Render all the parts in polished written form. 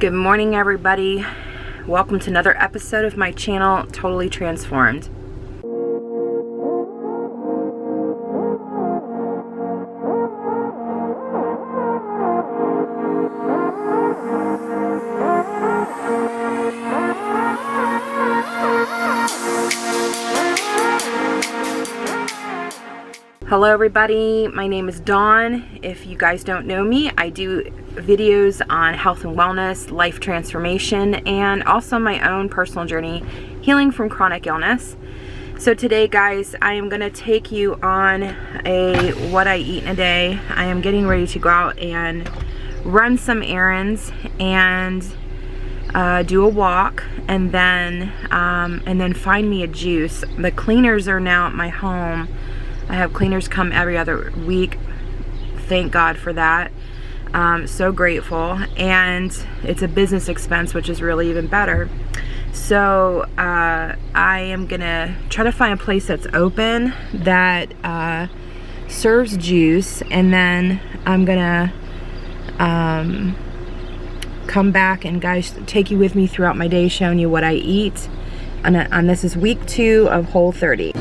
Good morning, everybody. Welcome to another episode of my channel, Totally Transformed. Hello everybody, my name is Dawn. If you guys don't know me, I do videos on health and wellness, life transformation, and also my own personal journey healing from chronic illness. So today, guys, I am going to take you on a what I eat in a day. I am getting ready to go out and run some errands and do a walk, and then find me a juice. The cleaners are now at my home. I have cleaners come every other week. Thank God for that. So grateful. And it's a business expense, which is really even better. So I am gonna try to find a place that's open that serves juice, and then I'm gonna come back and, guys, take you with me throughout my day, showing you what I eat. And this is week 2 of Whole30.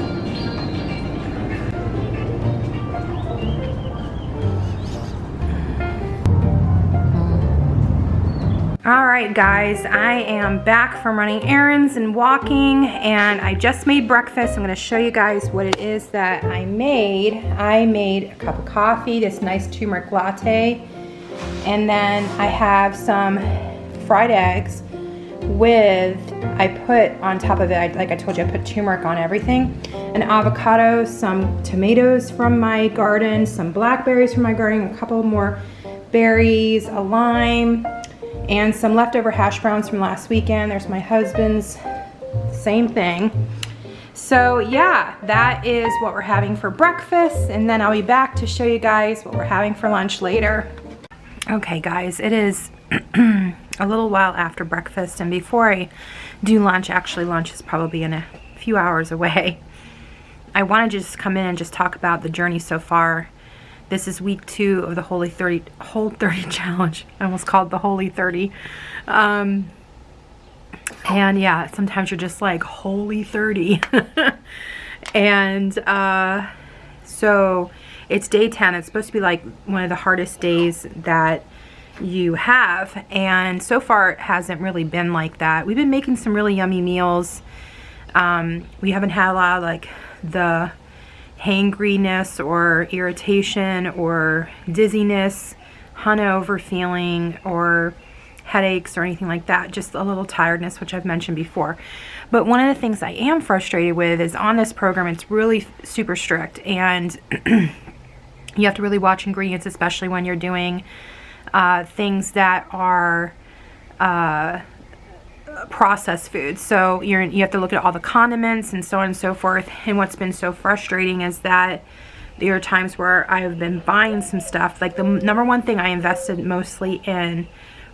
Alright guys, I am back from running errands and walking, and I just made breakfast. I'm going to show you guys what it is that I made. I made a cup of coffee, this nice turmeric latte, and then I have some fried eggs with, I put on top of it, like I told you, I put turmeric on everything, an avocado, some tomatoes from my garden, some blackberries from my garden, a couple more berries, a lime, and some leftover hash browns from last weekend. There's my husband's, same thing. So yeah, that is what we're having for breakfast, and then I'll be back to show you guys what we're having for lunch later. Okay guys, it is a little while after breakfast, and before I do lunch, actually lunch is probably in a few hours away, I want to just come in and just talk about the journey so far. This is week 2 of the Whole 30 challenge. I almost called the Holy 30. And yeah, sometimes you're just like, Holy 30. And so it's day 10. It's supposed to be like one of the hardest days that you have. And so far it hasn't really been like that. We've been making some really yummy meals. We haven't had a lot of like the hangriness or irritation or dizziness, hungover feeling, or headaches or anything like that. Just a little tiredness, which I've mentioned before. But one of the things I am frustrated with is on this program, it's really super strict, and you have to really watch ingredients, especially when you're doing things that are processed foods. So you have to look at all the condiments and so on and so forth. And what's been so frustrating is that there are times where I have been buying some stuff. Like the number one thing I invested mostly in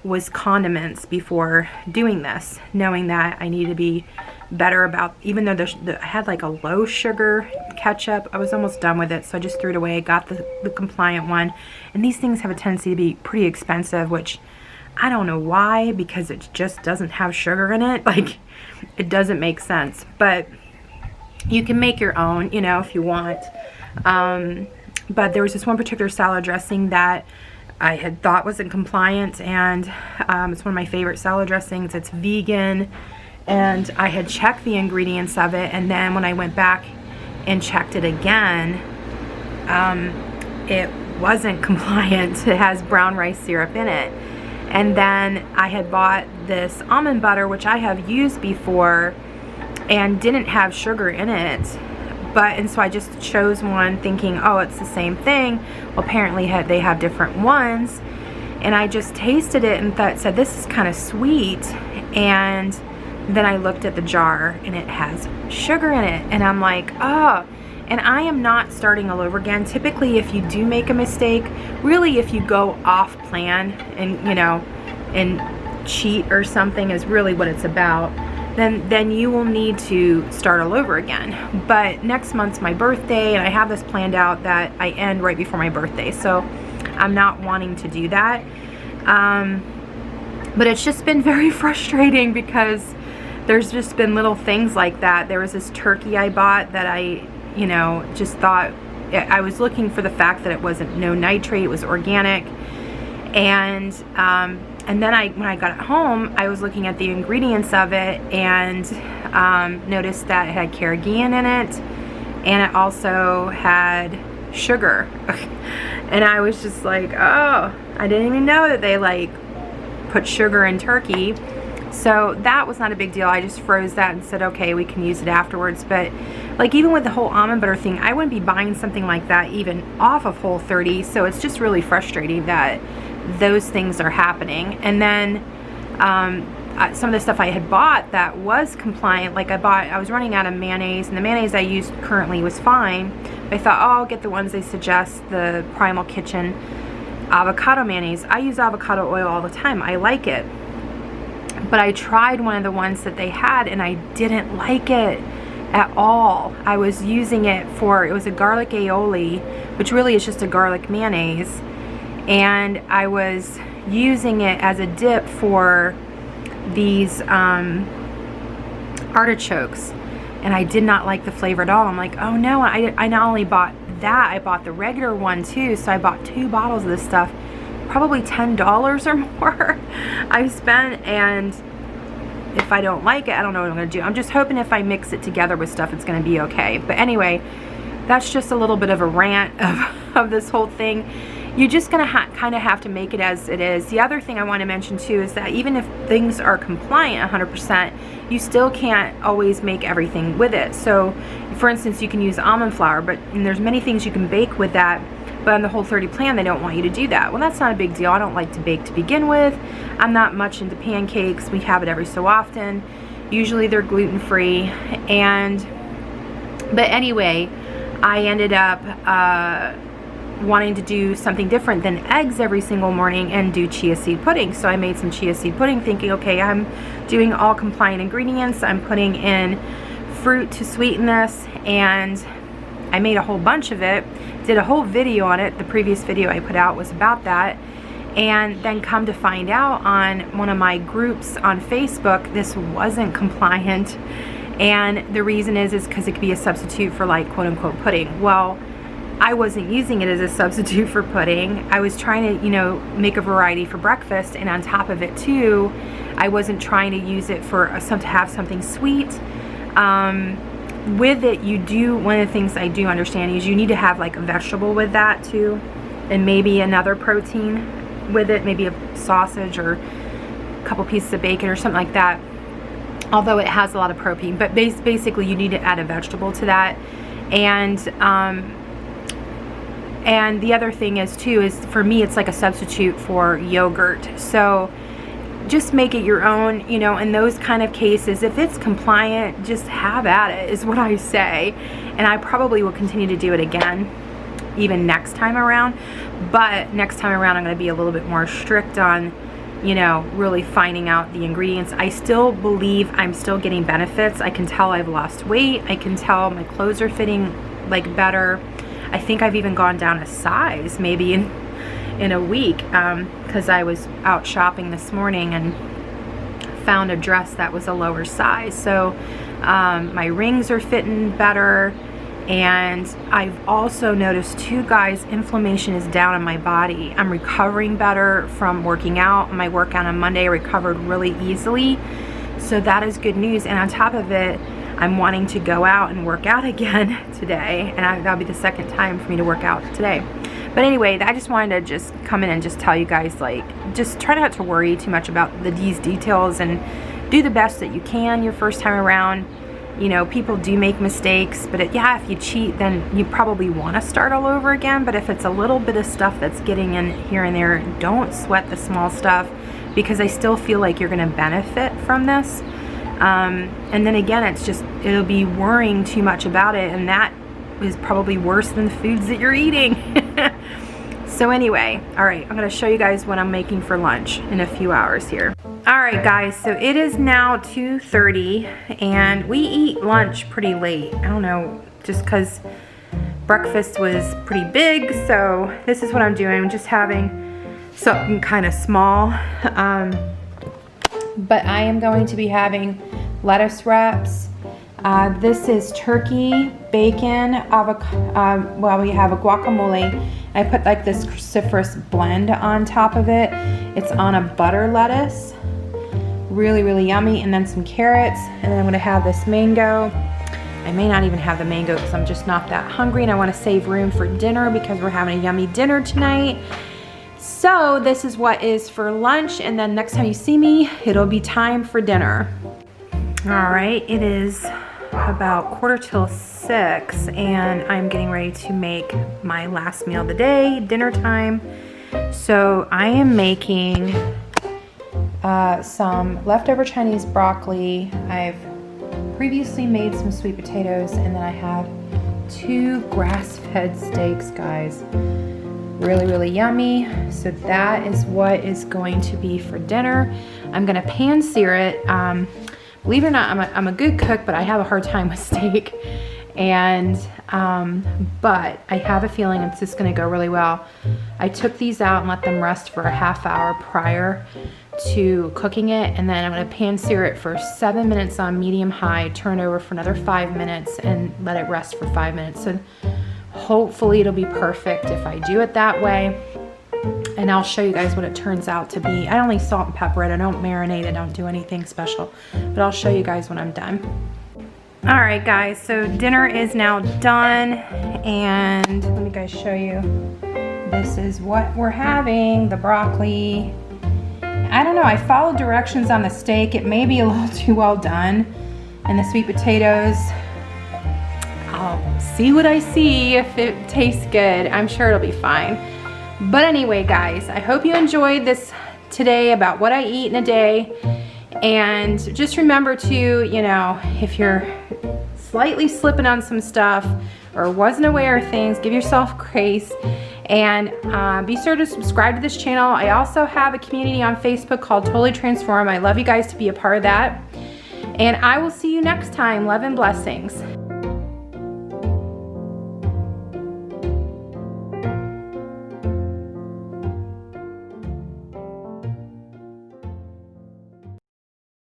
was condiments before doing this, knowing that I need to be better about, even though I had like a low sugar ketchup, I was almost done with it, so I just threw it away, got the compliant one. And these things have a tendency to be pretty expensive, which I don't know why, because it just doesn't have sugar in it. Like, it doesn't make sense. But you can make your own, you know, if you want. But there was this one particular salad dressing that I had thought wasn't compliant, and it's one of my favorite salad dressings. It's vegan, and I had checked the ingredients of it, and then when I went back and checked it again, it wasn't compliant. It has brown rice syrup in it. And then I had bought this almond butter, which I have used before, and didn't have sugar in it. And so I just chose one thinking, oh, it's the same thing. Well, apparently they have different ones. And I just tasted it and said, this is kind of sweet. And then I looked at the jar and it has sugar in it. And I'm like, oh. And I am not starting all over again. Typically, if you do make a mistake, really if you go off plan and, you know, and cheat or something is really what it's about, then you will need to start all over again. But next month's my birthday, and I have this planned out that I end right before my birthday. So I'm not wanting to do that. But it's just been very frustrating because there's just been little things like that. There was this turkey I bought that I, you know, just thought, I was looking for the fact that it wasn't no nitrate, it was organic. And then when I got it home, I was looking at the ingredients of it and noticed that it had carrageenan in it, and it also had sugar. And I was just like, oh, I didn't even know that they like put sugar in turkey. So that was not a big deal. I just froze that and said, okay, we can use it afterwards. But like even with the whole almond butter thing, I wouldn't be buying something like that even off of Whole30. So it's just really frustrating that those things are happening. And then some of the stuff I had bought that was compliant, like I was running out of mayonnaise, and the mayonnaise I used currently was fine. I thought, oh, I'll get the ones they suggest, the Primal Kitchen avocado mayonnaise. I use avocado oil all the time. I like it. But I tried one of the ones that they had and I didn't like it at all. I was using it it was a garlic aioli, which really is just a garlic mayonnaise. And I was using it as a dip for these artichokes. And I did not like the flavor at all. I'm like, oh no, I not only bought that, I bought the regular one too. So I bought 2 bottles of this stuff. Probably $10 or more I've spent, and if I don't like it, I don't know what I'm going to do. I'm just hoping if I mix it together with stuff, it's going to be okay. But anyway, that's just a little bit of a rant of this whole thing. You're just going to kind of have to make it as it is. The other thing I want to mention too is that even if things are compliant 100%, you still can't always make everything with it. So for instance, you can use almond flour, and there's many things you can bake with that. But on the Whole30 plan, they don't want you to do that. Well, that's not a big deal. I don't like to bake to begin with. I'm not much into pancakes. We have it every so often. Usually they're gluten-free. But anyway, I ended up wanting to do something different than eggs every single morning and do chia seed pudding. So I made some chia seed pudding thinking, okay, I'm doing all compliant ingredients. I'm putting in fruit to sweeten this, and I made a whole bunch of it, did a whole video on it. The previous video I put out was about that. And then come to find out on one of my groups on Facebook, this wasn't compliant. And the reason is because it could be a substitute for like quote unquote pudding. Well, I wasn't using it as a substitute for pudding. I was trying to, you know, make a variety for breakfast, and on top of it too, I wasn't trying to use it for to have something sweet. With it, one of the things I do understand is you need to have like a vegetable with that too, and maybe another protein with it, maybe a sausage or a couple pieces of bacon or something like that, although it has a lot of protein. But basically you need to add a vegetable to that. And the other thing is too, is for me it's like a substitute for yogurt. So just make it your own, you know, in those kind of cases. If it's compliant, just have at it, is what I say. And I probably will continue to do it again, even next time around. But next time around, I'm going to be a little bit more strict on, you know, really finding out the ingredients. I still believe I'm still getting benefits. I can tell I've lost weight. I can tell my clothes are fitting like better. I think I've even gone down a size, maybe in a week, because I was out shopping this morning and found a dress that was a lower size. So my rings are fitting better, and I've also noticed too, guys, inflammation is down in my body. I'm recovering better from working out. My workout on Monday I recovered really easily, so that is good news. And on top of it, I'm wanting to go out and work out again today, and that'll be the second time for me to work out today. But anyway, I just wanted to just come in and just tell you guys, like, just try not to worry too much about these details and do the best that you can your first time around. You know, people do make mistakes, but yeah, if you cheat, then you probably want to start all over again. But if it's a little bit of stuff that's getting in here and there, don't sweat the small stuff, because I still feel like you're going to benefit from this. And then again, it'll be worrying too much about it, and that is probably worse than the foods that you're eating. So anyway, all right, I'm going to show you guys what I'm making for lunch in a few hours here. All right, guys, so it is now 2:30, and we eat lunch pretty late. I don't know, just because breakfast was pretty big, so this is what I'm doing. I'm just having something kind of small. but I am going to be having lettuce wraps. This is turkey, bacon, avocado, well, we have a guacamole. I put like this cruciferous blend on top of it. It's on a butter lettuce. Really, really yummy. And then some carrots. And then I'm gonna have this mango. I may not even have the mango because I'm just not that hungry and I wanna save room for dinner because we're having a yummy dinner tonight. So this is what is for lunch, and then next time you see me, it'll be time for dinner. All right, it is about 5:45 and I'm getting ready to make my last meal of the day, dinner time. So I am making some leftover Chinese broccoli. I've previously made some sweet potatoes, and then I have 2 grass-fed steaks, guys. Really, really yummy. So that is what is going to be for dinner. I'm gonna pan sear it. Believe it or not, I'm a good cook, but I have a hard time with steak. And, but I have a feeling it's just gonna go really well. I took these out and let them rest for a half hour prior to cooking it, and then I'm gonna pan sear it for 7 minutes on medium high, turn it over for another 5 minutes, and let it rest for 5 minutes. So hopefully it'll be perfect if I do it that way. And I'll show you guys what it turns out to be. I only salt and pepper it. I don't marinate it. I don't do anything special. But I'll show you guys when I'm done. All right, guys. So dinner is now done. And let me guys show you. This is what we're having. The broccoli. I don't know. I followed directions on the steak. It may be a little too well done. And the sweet potatoes. I'll see what I see if it tastes good. I'm sure it'll be fine. But anyway, guys, I hope you enjoyed this today about what I eat in a day. And just remember to, you know, if you're slightly slipping on some stuff or wasn't aware of things, give yourself grace. And be sure to subscribe to this channel. I also have a community on Facebook called Totally Transform. I love you guys to be a part of that. And I will see you next time. Love and blessings.